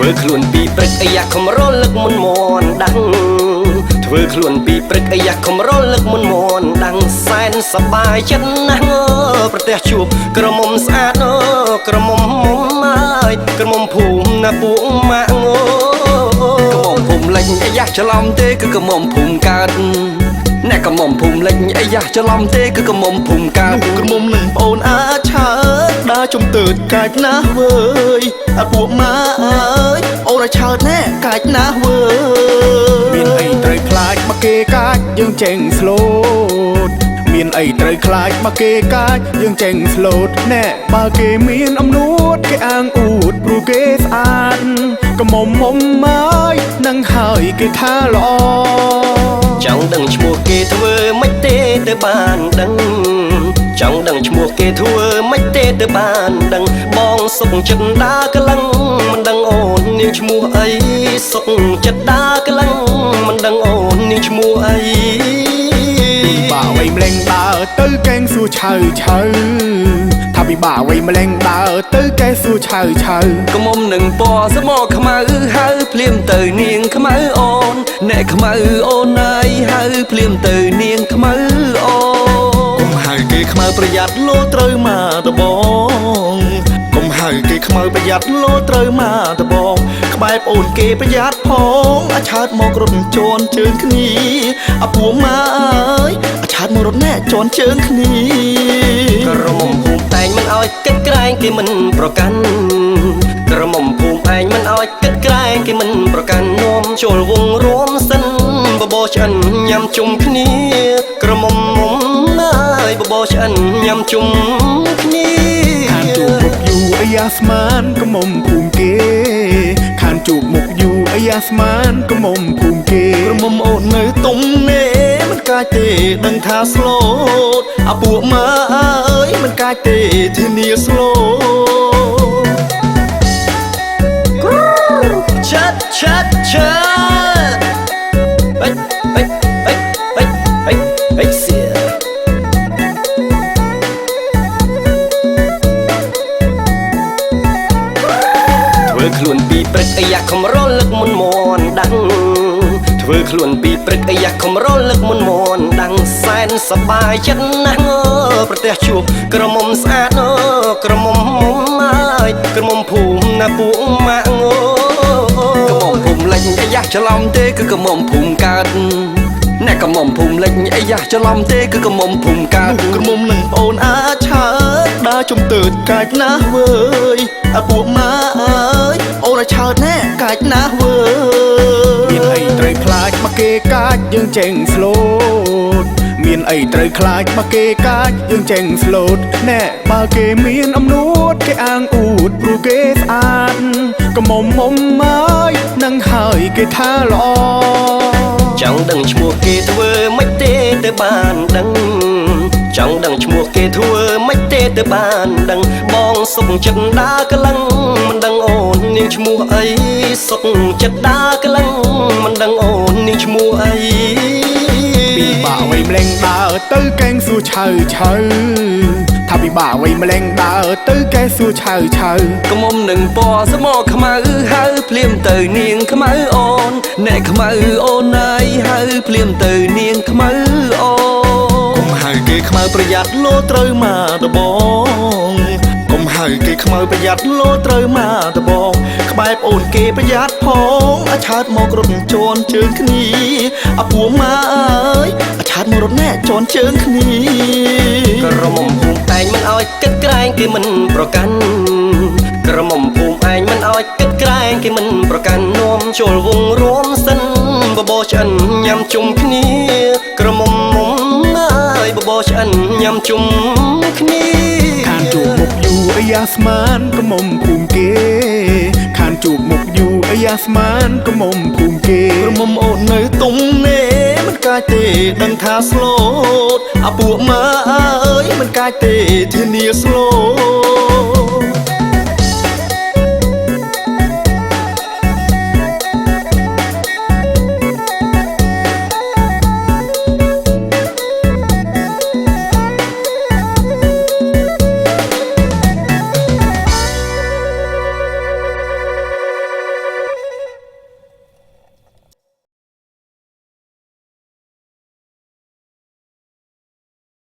ធ្វើខ្លួនពីព្រឹកអាយ៉ាខំរលឹកមុនមនដាំងធ្វើខ្លួនពីព្រឹកអាយ៉ាខំរលឹកមុនមនដាំងសែនសប្បាយចិត្តណាស់ប្រទះជួបក្រមុំស្អាតក្រមុំមុំអើយក្រមុំភូមិណាពួកម៉ាក់ក្រមុំភូមិលេងអាយ៉ាច្រឡំទេគឺក្រមុំភូមិកើតអ្នកក្រមុំភូមិលេងអាយ៉ាច្រឡំទេគឺក្រមុំភូមិកើតក្រមុំនឹងប្អូនអាឆើដើរជំទើតកាច់ណាស់វើយអត់ពួកម៉ាអើយអូនអាឆើណែកាច់ណាស់វើយមានអីត្រូវខ្លាចមកគេកាច់យើងចេញស្លូតមានអីត្រូវខ្លាចមកគេកាច់យើងចេញស្លូតណែបើគេមានអំនួតគេអាងអួតព្រោះគេស្អាតកុំមុំមកនឹងហើយគេថាល្អចង់ដឹងឈ្មោះគេធ្វើមិនទេទៅបានដឹងចង់ដឹងឈ្មោះគេធ្វើមិនទេទៅបានដឹងបងសុកចិត្តដាក្លឹងមិនដឹងអូននាងឈ្មោះអីសុកចិត្តដាក្លឹងមិនដឹងអូននាងឈ្មោះអីពីបាក់វៃម្លេងដើរទៅកែងសួរឆៅឆៅថាពីបាក់វៃម្លេងដើរទៅកែសួរឆៅឆៅកុំនឹងពណ៌ស្មោខ្មៅហៅភ្លាមទៅនាងខ្មៅអូនអ្នកខ្មៅអូនហើយហៅភ្លាមទៅនាងខ្មៅអូនកុំហៅគេខ្មៅប្រយ័ត្នលោត្រូវមកតបងកុំហៅគេខ្មៅប្រយ័ត្នលោត្រូវមកតបងក្បែរប្អូនគេប្រយ័ត្នផងអាឆើតមករត់ជន់ជើងគ្នាអាពួកម៉ាអើយអាឆើតមករត់ណែជន់ជើងគ្នាក្រមុំភូមិតែងមិនអោយគិតក្រែងគេមិនប្រកាន់ក្រមុំភូមិឯងមិនអោយគិតក្រែងគេមិនប្រកាន់នាំចូលវងរួមសិនបបោឆ្អិនញ៉ាំជុំគ្នាក្រមុំមុំអើយបបោឆ្អិនញ៉ាំជុំគ្នាខានជួបមុខយូអាយ៉ាស្មានកុំភូមិគេខានជួបមុខយូអាយ៉ាស្មានកុំភូមិគេក្រមុំអូននៅទុំនេមិនកាចទេដឹងថាស្លូតអាពួកម៉ាអើយមិនកាចទេធានាស្លូតឆាត់ឆាត់ឆាត់ហេហេហេហេហេហេសៀធ្វើខ្លួនពីព្រឹកអាយ៉ាខំរលឹកមុនមនដាំងធ្វើខ្លួនពីព្រឹកអាយ៉ាខំរលឹកមុនមនដាំងសែនសប្បាយចិត្តណាស់ប្រទះជួបក្រមុំស្អាតក្រមុំមុំអើយក្រមុំភូមិណាពួកម៉ាក់ក្រមុំភូមិលេងអាយ៉ាច្រឡំទេគឺក្រមុំភូមិកើតអ្នកក្រមុំភូមិលេងអាយ៉ាច្រឡំទេគឺក្រមុំភូមិកើតក្រមុំនឹងប្អូនអាឆើដើរជំទើតកាច់ណាស់វើយអាពួកម៉ាអើយអូនអាឆើណែកាច់ណាស់វើយមានអីត្រូវខ្លាចមកគេកាច់យើងចេញស្លូតមានអីត្រូវខ្លាចមកគេកាច់យើងចេញស្លូតណែបើគេមានអំនួតគេអាងអួតព្រោះគេស្អាតកុំមុំមកនឹងហើយគេថាល្អចង់ដឹងឈ្មោះគេធ្វើមិនទេទៅបានដឹងចង់ដឹងឈ្មោះគេធ្វើមិនទេទៅបានដឹងបងសុកចិត្តដាក្លឹងមិនដឹងអូននាងឈ្មោះអីសុកចិត្តដាក្លឹងមិនដឹងអូននាងឈ្មោះអីពីបាក់វៃម្លេងដើរទៅកែងសួរឆៅឆៅថាពីបាក់វៃម្លេងដើរទៅកែសួរឆៅឆៅកុំនឹងពណ៌ស្មោខ្មៅហៅភ្លាមទៅនាងខ្មៅអូនអ្នកខ្មៅអូនហើយហៅភ្លាមទៅនាងខ្មៅអូនកុំហៅគេខ្មៅប្រយ័ត្នលោត្រូវមកតបងកុំហៅគេខ្មៅប្រយ័ត្នលោត្រូវមកតបងក្បែរប្អូនគេប្រយ័ត្នផងអាឆើតមករត់ជន់ជើងគ្នាអាពួកម៉ាអើយអាឆើតមករត់ណែជន់ជើងគ្នាក្រមុំភូមិតែងមិនអោយគិតក្រែងគេមិនប្រកាន់ក្រមុំភូមិឯងមិនអោយគិតក្រែងគេមិនប្រកាន់នាំចូលវងរួមសិនបបោឆ្អិនញ៉ាំជុំគ្នាក្រមុំមុំអើយបបោឆ្អិនញ៉ាំជុំគ្នាខានជួបមុខយូអាយ៉ាស្មានកុំភូមិគេខានជួបមុខយូអាយ៉ាស្មានកុំភូមិគេក្រមុំអូននៅទុំនេមិនកាចទេដឹងថាស្លូតអាពួកម៉ាអើយមិនកាចទេធានាស្លូត